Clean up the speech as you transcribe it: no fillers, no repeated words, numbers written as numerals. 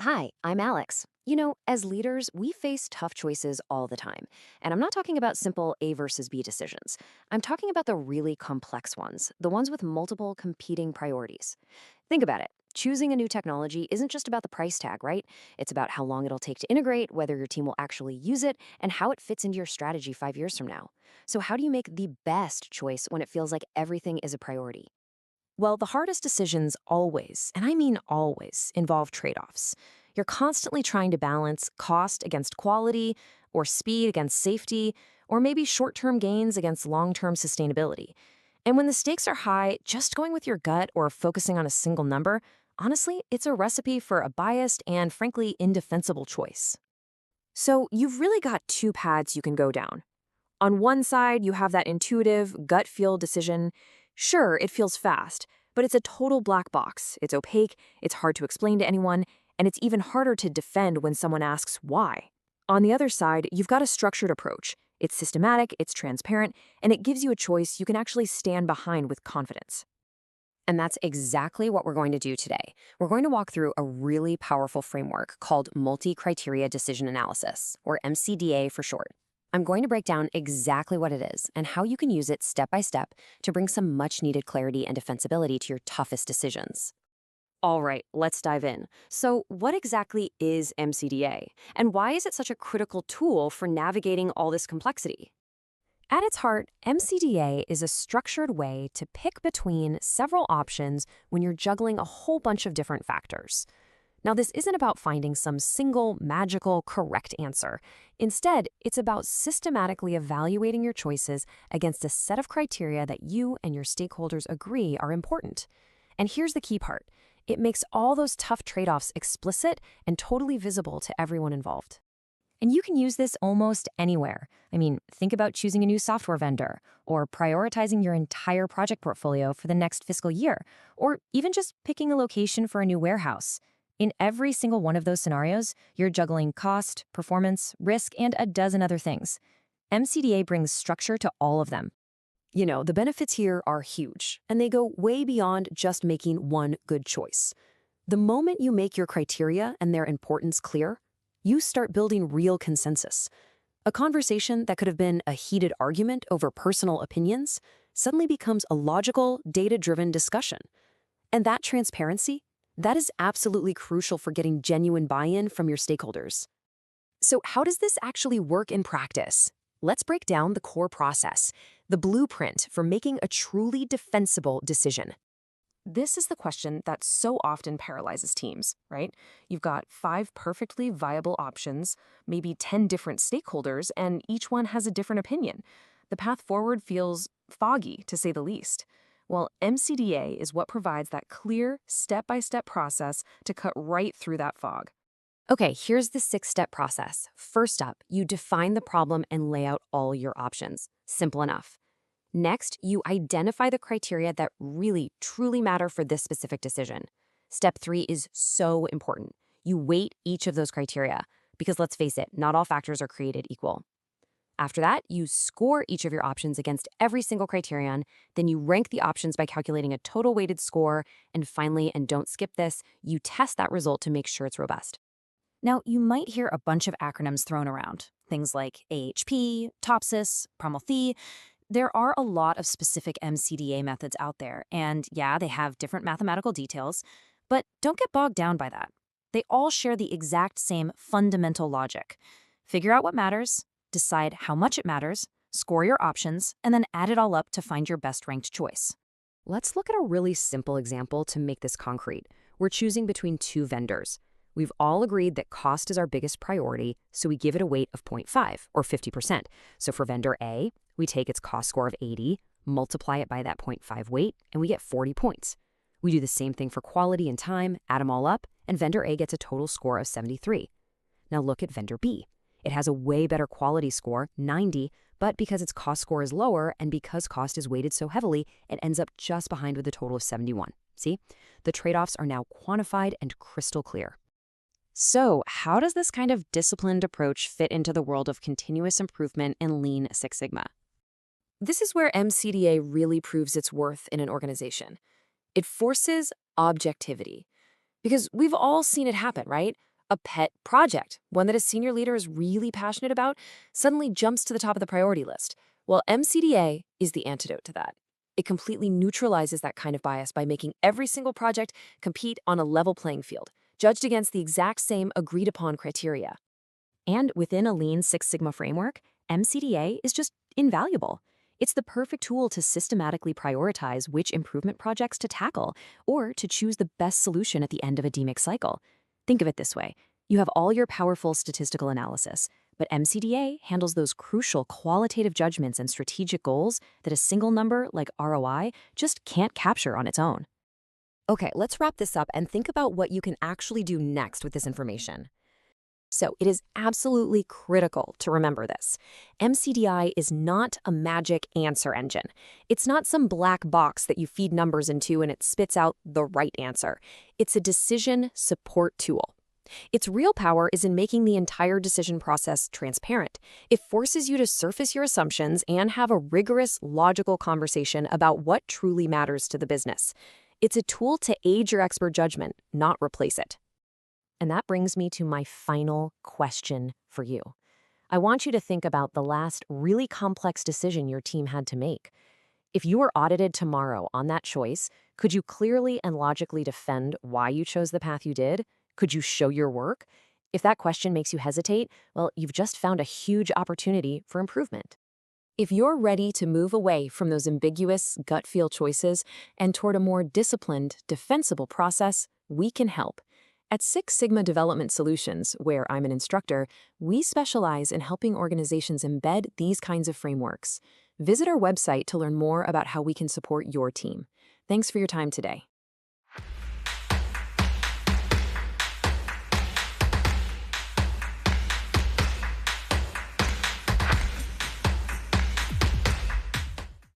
Hi, I'm Alex. As leaders, we face tough choices all the time. And I'm not talking about simple A versus B decisions. I'm talking about the really complex ones, the ones with multiple competing priorities. Think about it. Choosing a new technology isn't just about the price tag, right? It's about how long it'll take to integrate, whether your team will actually use it, and how it fits into your strategy 5 years from now. So, how do you make the best choice when it feels like everything is a priority? Well, the hardest decisions always, and I mean always, involve trade offs. You're constantly trying to balance cost against quality, or speed against safety, or maybe short term gains against long term sustainability. And when the stakes are high, just going with your gut or focusing on a single number, honestly, it's a recipe for a biased and frankly indefensible choice. So you've really got two paths you can go down. On one side, you have that intuitive, gut feel decision. Sure, it feels fast, but it's a total black box. It's opaque, it's hard to explain to anyone, and it's even harder to defend when someone asks why. On the other side, you've got a structured approach. It's systematic, it's transparent, and it gives you a choice you can actually stand behind with confidence. And that's exactly what we're going to do today. We're going to walk through a really powerful framework called multi criteria decision analysis, or MCDA for short. I'm going to break down exactly what it is and how you can use it step by step to bring some much needed clarity and defensibility to your toughest decisions. All right, let's dive in. So, what exactly is MCDA? And why is it such a critical tool for navigating all this complexity? At its heart, MCDA is a structured way to pick between several options when you're juggling a whole bunch of different factors. Now, this isn't about finding some single, magical, correct answer. Instead, it's about systematically evaluating your choices against a set of criteria that you and your stakeholders agree are important. And here's the key part: it makes all those tough trade offs explicit and totally visible to everyone involved. And you can use this almost anywhere. I mean, think about choosing a new software vendor, or prioritizing your entire project portfolio for the next fiscal year, or even just picking a location for a new warehouse. In every single one of those scenarios, you're juggling cost, performance, risk, and a dozen other things. MCDA brings structure to all of them. The benefits here are huge, and they go way beyond just making one good choice. The moment you make your criteria and their importance clear, you start building real consensus. A conversation that could have been a heated argument over personal opinions suddenly becomes a logical, data-driven discussion. And that transparency, that is absolutely crucial for getting genuine buy-in from your stakeholders. So how does this actually work in practice? Let's break down the core process, the blueprint for making a truly defensible decision. This is the question that so often paralyzes teams, right? You've got five perfectly viable options, maybe 10 different stakeholders, and each one has a different opinion. The path forward feels foggy, to say the least. Well, MCDA is what provides that clear, step by step process to cut right through that fog. Okay, here's the 6-step process. First up, you define the problem and lay out all your options. Simple enough. Next, you identify the criteria that really, truly matter for this specific decision. Step 3 is so important. You weight each of those criteria because let's face it, not all factors are created equal. After that, you score each of your options against every single criterion. Then you rank the options by calculating a total weighted score. And finally, and don't skip this, you test that result to make sure it's robust. Now, you might hear a bunch of acronyms thrown around, things like AHP, TOPSIS, PROMELTHEE. There are a lot of specific MCDA methods out there, and yeah, they have different mathematical details, but don't get bogged down by that. They all share the exact same fundamental logic. Figure out what matters, decide how much it matters, score your options, and then add it all up to find your best ranked choice. Let's look at a really simple example to make this concrete. We're choosing between two vendors. We've all agreed that cost is our biggest priority, so we give it a weight of 0.5, or 50%. So for vendor A, we take its cost score of 80, multiply it by that 0.5 weight, and we get 40 points. We do the same thing for quality and time, add them all up, and vendor A gets a total score of 73. Now look at vendor B. It has a way better quality score, 90, but because its cost score is lower and because cost is weighted so heavily, it ends up just behind with a total of 71. See? The trade-offs are now quantified and crystal clear. So, how does this kind of disciplined approach fit into the world of continuous improvement and Lean Six Sigma? This is where MCDA really proves its worth in an organization. It forces objectivity. Because we've all seen it happen, right? A pet project, one that a senior leader is really passionate about, suddenly jumps to the top of the priority list. Well, MCDA is the antidote to that. It completely neutralizes that kind of bias by making every single project compete on a level playing field, judged against the exact same agreed upon criteria. And within a Lean Six Sigma framework, MCDA is just invaluable. It's the perfect tool to systematically prioritize which improvement projects to tackle or to choose the best solution at the end of a DMIC cycle. Think of it this way. You have all your powerful statistical analysis, but MCDA handles those crucial qualitative judgments and strategic goals that a single number like ROI just can't capture on its own. Okay, let's wrap this up and think about what you can actually do next with this information. So it is absolutely critical to remember this. MCDI is not a magic answer engine. It's not some black box that you feed numbers into and it spits out the right answer. It's a decision support tool. Its real power is in making the entire decision process transparent. It forces you to surface your assumptions and have a rigorous, logical conversation about what truly matters to the business. It's a tool to aid your expert judgment, not replace it. And that brings me to my final question for you. I want you to think about the last really complex decision your team had to make. If you were audited tomorrow on that choice, could you clearly and logically defend why you chose the path you did? Could you show your work? If that question makes you hesitate, well, you've just found a huge opportunity for improvement. If you're ready to move away from those ambiguous gut feel choices and toward a more disciplined, defensible process, we can help. At Six Sigma Development Solutions, where I'm an instructor, we specialize in helping organizations embed these kinds of frameworks. Visit our website to learn more about how we can support your team. Thanks for your time today.